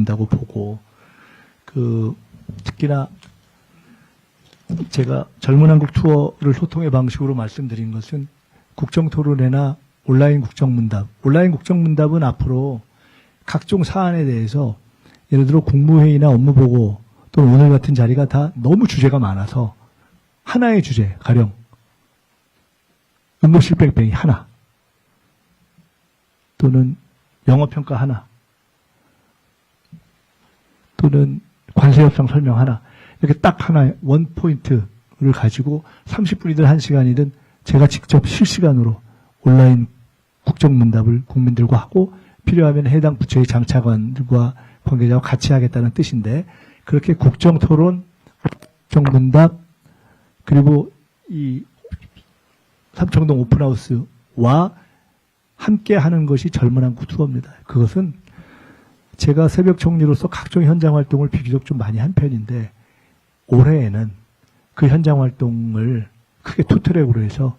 된다고 보고, 특히나 제가 젊은 한국 투어를 소통의 방식으로 말씀드린 것은 국정토론회나 온라인 국정문답은 앞으로 각종 사안에 대해서 예를 들어 국무회의나 업무보고 또는 오늘 같은 자리가 다 너무 주제가 많아서 하나의 주제, 가령 응급실 뺑뺑이 하나, 또는 영어평가 하나, 또는 관세협상 설명 하나, 이렇게 딱 하나의 원 포인트를 가지고 30분이든 1시간이든 제가 직접 실시간으로 온라인 국정문답을 국민들과 하고 필요하면 해당 부처의 장차관들과 관계자와 같이 하겠다는 뜻인데, 그렇게 국정토론, 국정문답, 그리고 이 삼청동 오픈하우스와 함께 하는 것이 젊은 한국 투어입니다. 그것은 제가 새벽 총리로서 각종 현장 활동을 비교적 좀 많이 한 편인데, 올해에는 그 현장 활동을 크게 투트랙으로 해서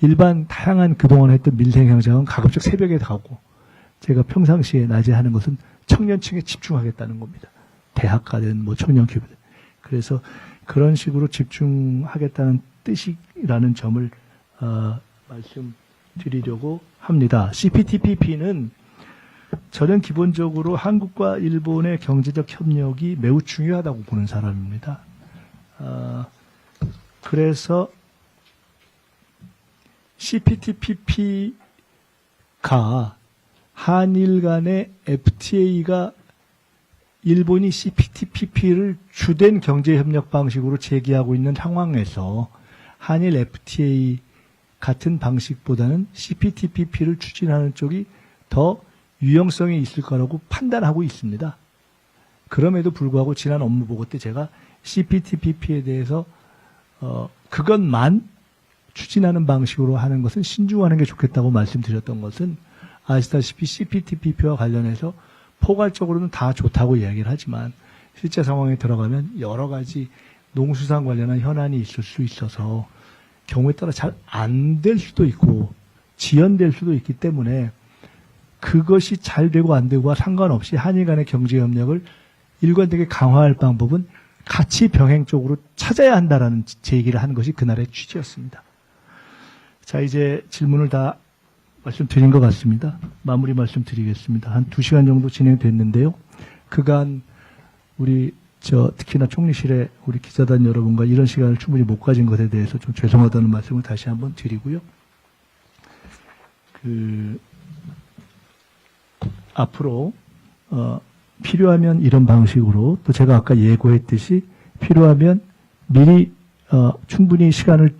일반 다양한 그동안 했던 민생 현장은 가급적 새벽에 가고, 제가 평상시에 낮에 하는 것은 청년층에 집중하겠다는 겁니다. 대학가든 뭐 청년기부든. 그래서 그런 식으로 집중하겠다는 뜻이라는 점을 말씀드리려고 합니다. CPTPP는 저는 기본적으로 한국과 일본의 경제적 협력이 매우 중요하다고 보는 사람입니다. 그래서 CPTPP가 한일 간의 FTA가 일본이 CPTPP를 주된 경제협력 방식으로 제기하고 있는 상황에서 한일 FTA 같은 방식보다는 CPTPP를 추진하는 쪽이 더 유용성이 있을 거라고 판단하고 있습니다. 그럼에도 불구하고 지난 업무보고 때 제가 CPTPP에 대해서 그것만 추진하는 방식으로 하는 것은 신중하는 게 좋겠다고 말씀드렸던 것은, 아시다시피 CPTPP와 관련해서 포괄적으로는 다 좋다고 이야기를 하지만 실제 상황에 들어가면 여러 가지 농수산 관련한 현안이 있을 수 있어서 경우에 따라 잘 안 될 수도 있고 지연될 수도 있기 때문에, 그것이 잘 되고 안 되고와 상관없이 한일 간의 경제협력을 일관되게 강화할 방법은 같이 병행적으로 찾아야 한다라는 제 얘기를 하는 것이 그날의 취지였습니다. 자, 이제 질문을 다 말씀드린 것 같습니다. 마무리 말씀드리겠습니다. 한 2시간 정도 진행됐는데요. 그간 우리 특히나 총리실에 우리 기자단 여러분과 이런 시간을 충분히 못 가진 것에 대해서 좀 죄송하다는 말씀을 다시 한번 드리고요. 앞으로 필요하면 이런 방식으로, 또 제가 아까 예고했듯이 필요하면 미리 충분히 시간을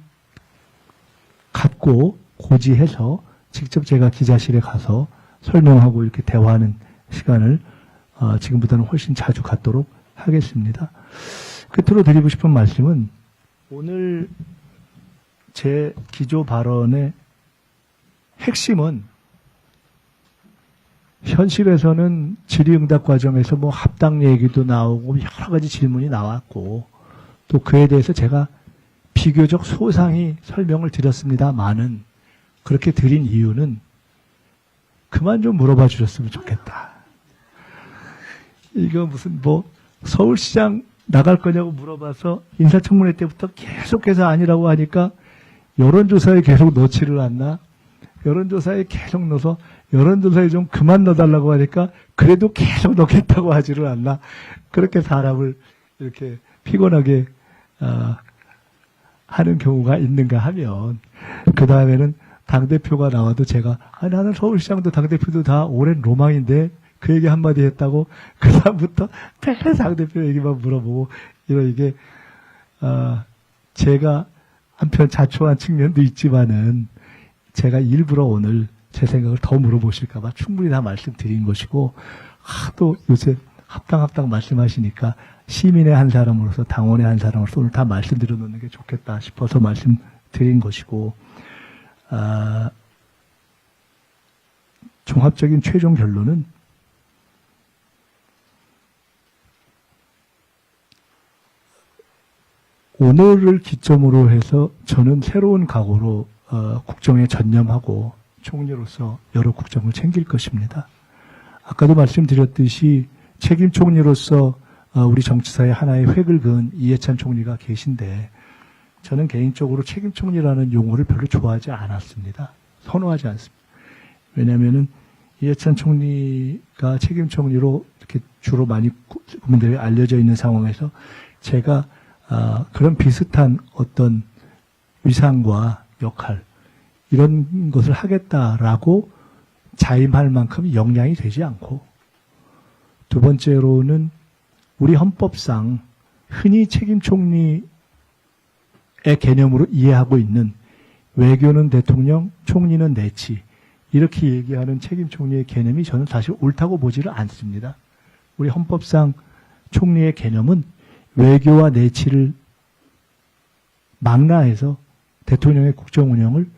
갖고 고지해서 직접 제가 기자실에 가서 설명하고 이렇게 대화하는 시간을 지금보다는 훨씬 자주 갖도록 하겠습니다. 끝으로 드리고 싶은 말씀은, 오늘 제 기조 발언의 핵심은 현실에서는 질의응답 과정에서 뭐 합당 얘기도 나오고 여러 가지 질문이 나왔고, 또 그에 대해서 제가 비교적 소상히 설명을 드렸습니다만은, 그렇게 드린 이유는 그만 좀 물어봐 주셨으면 좋겠다. 이거 무슨 서울시장 나갈 거냐고 물어봐서 인사청문회 때부터 계속해서 아니라고 하니까 여론조사에 계속 넣지를 않나? 여론조사에 계속 넣어서 여론조사에 좀 그만 넣어달라고 하니까 그래도 계속 넣겠다고 하지를 않나? 그렇게 사람을 이렇게 피곤하게 하는 경우가 있는가 하면, 그 다음에는 당대표가 나와도 제가 나는 서울시장도 당대표도 다 오랜 로망인데 그 얘기 한마디 했다고 그 다음부터 매일 당대표 얘기만 물어보고, 이게 제가 한편 자초한 측면도 있지만은 제가 일부러 오늘 제 생각을 더 물어보실까 봐 충분히 다 말씀드린 것이고, 또 요새 합당 말씀하시니까 시민의 한 사람으로서, 당원의 한 사람으로서 오늘 다 말씀드려 놓는 게 좋겠다 싶어서 말씀드린 것이고, 종합적인 최종 결론은 오늘을 기점으로 해서 저는 새로운 각오로 국정에 전념하고 총리로서 여러 국정을 챙길 것입니다. 아까도 말씀드렸듯이 책임 총리로서 우리 정치사에 하나의 획을 그은 이해찬 총리가 계신데 저는 개인적으로 책임 총리라는 용어를 별로 좋아하지 않았습니다. 선호하지 않습니다. 왜냐하면은 이해찬 총리가 책임 총리로 이렇게 주로 많이 국민들에게 알려져 있는 상황에서 제가 그런 비슷한 어떤 위상과 역할 이런 것을 하겠다라고 자임할 만큼 역량이 되지 않고, 두 번째로는 우리 헌법상 흔히 책임 총리의 개념으로 이해하고 있는 외교는 대통령, 총리는 내치 이렇게 얘기하는 책임 총리의 개념이 저는 사실 옳다고 보지를 않습니다. 우리 헌법상 총리의 개념은 외교와 내치를 망라해서 대통령의 국정 운영을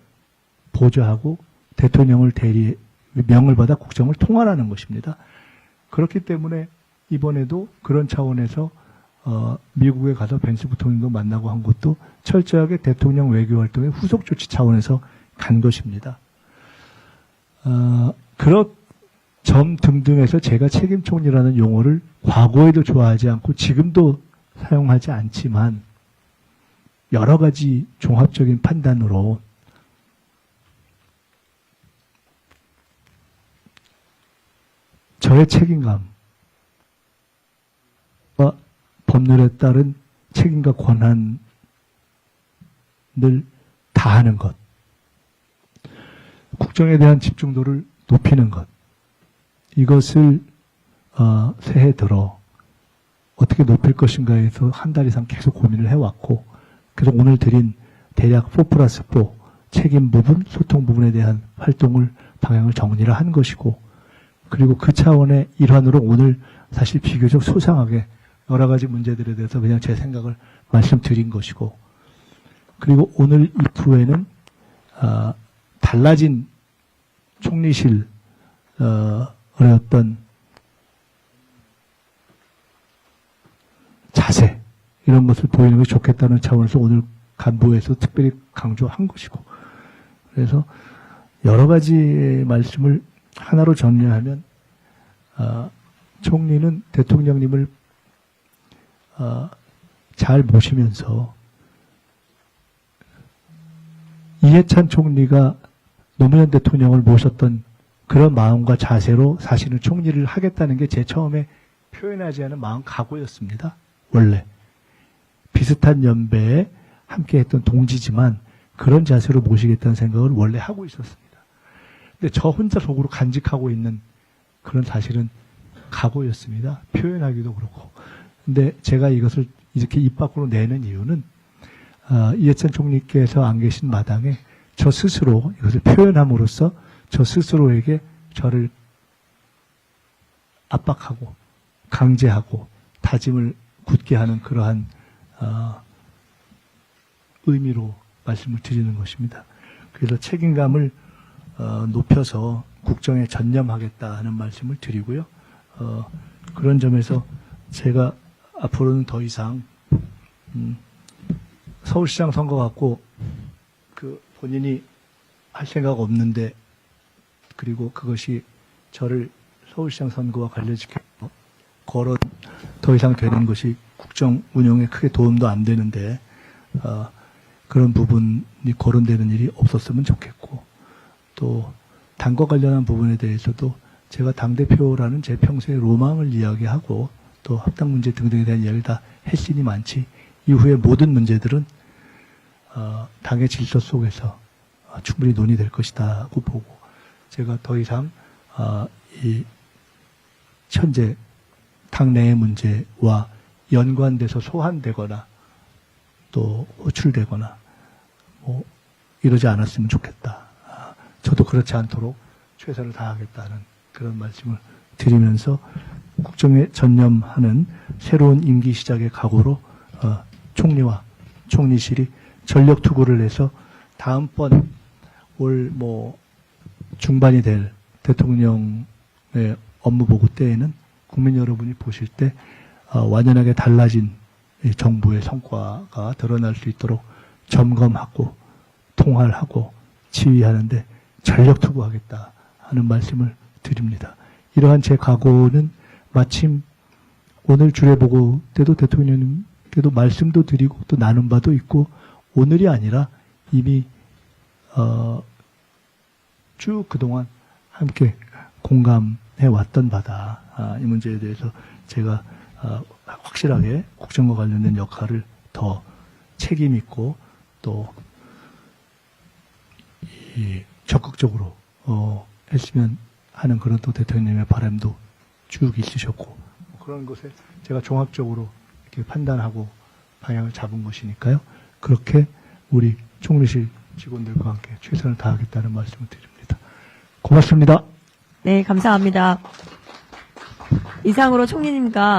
보좌하고 대통령을 명을 받아 국정을 통할하는 것입니다. 그렇기 때문에 이번에도 그런 차원에서 미국에 가서 벤스 부통령도 만나고 한 것도 철저하게 대통령 외교 활동의 후속 조치 차원에서 간 것입니다. 그런 점 등등에서 제가 책임 총리라는 용어를 과거에도 좋아하지 않고 지금도 사용하지 않지만 여러 가지 종합적인 판단으로 저의 책임감과 법률에 따른 책임과 권한을 다하는 것, 국정에 대한 집중도를 높이는 것, 이것을 새해 들어 어떻게 높일 것인가에서 한 달 이상 계속 고민을 해왔고, 그래서 오늘 드린 대략 4+4 책임 부분, 소통 부분에 대한 활동을 방향을 정리를 한 것이고, 그리고 그 차원의 일환으로 오늘 사실 비교적 소상하게 여러 가지 문제들에 대해서 그냥 제 생각을 말씀드린 것이고, 그리고 오늘 이후에는 달라진 총리실의 어떤 자세 이런 것을 보이는 게 좋겠다는 차원에서 오늘 간부에서 특별히 강조한 것이고, 그래서 여러 가지 말씀을 하나로 정리하면 총리는 대통령님을 잘 모시면서 이해찬 총리가 노무현 대통령을 모셨던 그런 마음과 자세로 사실은 총리를 하겠다는 게 제 처음에 표현하지 않은 마음 각오였습니다. 원래 비슷한 연배에 함께했던 동지지만 그런 자세로 모시겠다는 생각을 원래 하고 있었습니다. 근데 저 혼자 속으로 간직하고 있는 그런 사실은 각오였습니다. 표현하기도 그렇고. 근데 제가 이것을 이렇게 입 밖으로 내는 이유는 이해찬 총리께서 안 계신 마당에 저 스스로 이것을 표현함으로써 저 스스로에게 저를 압박하고 강제하고 다짐을 굳게 하는 그러한 의미로 말씀을 드리는 것입니다. 그래서 책임감을 높여서 국정에 전념하겠다는 말씀을 드리고요. 그런 점에서 제가 앞으로는 더 이상 서울시장 선거 갖고 본인이 할 생각 없는데, 그리고 그것이 저를 서울시장 선거와 관련시켜 거론 더 이상 되는 것이 국정 운영에 크게 도움도 안 되는데 그런 부분이 거론되는 일이 없었으면 좋겠고, 또 당과 관련한 부분에 대해서도 제가 당대표라는 제 평소의 로망을 이야기하고 또 합당 문제 등등에 대한 이야기를 다 했으니 많지, 이후의 모든 문제들은 당의 질서 속에서 충분히 논의될 것이다고 보고, 제가 더 이상 이 현재 당내의 문제와 연관돼서 소환되거나 또 호출되거나 이러지 않았으면 좋겠다. 저도 그렇지 않도록 최선을 다하겠다는 그런 말씀을 드리면서 국정에 전념하는 새로운 임기 시작의 각오로 총리와 총리실이 전력 투구를 해서 다음번 올 중반이 될 대통령의 업무 보고 때에는 국민 여러분이 보실 때 완연하게 달라진 정부의 성과가 드러날 수 있도록 점검하고 통할하고 지휘하는데 전력 투구하겠다 하는 말씀을 드립니다. 이러한 제 각오는 마침 오늘 주례보고 때도 대통령님께도 말씀도 드리고 또 나눈 바도 있고 오늘이 아니라 이미 쭉 그동안 함께 공감해 왔던 바다. 이 문제에 대해서 제가 확실하게 국정과 관련된 역할을 더 책임 있고 또 적극적으로 했으면 하는 그런 또 대통령님의 바람도 쭉 있으셨고 그런 것에 제가 종합적으로 이렇게 판단하고 방향을 잡은 것이니까요. 그렇게 우리 총리실 직원들과 함께 최선을 다하겠다는 말씀을 드립니다. 고맙습니다. 네, 감사합니다. 이상으로 총리님과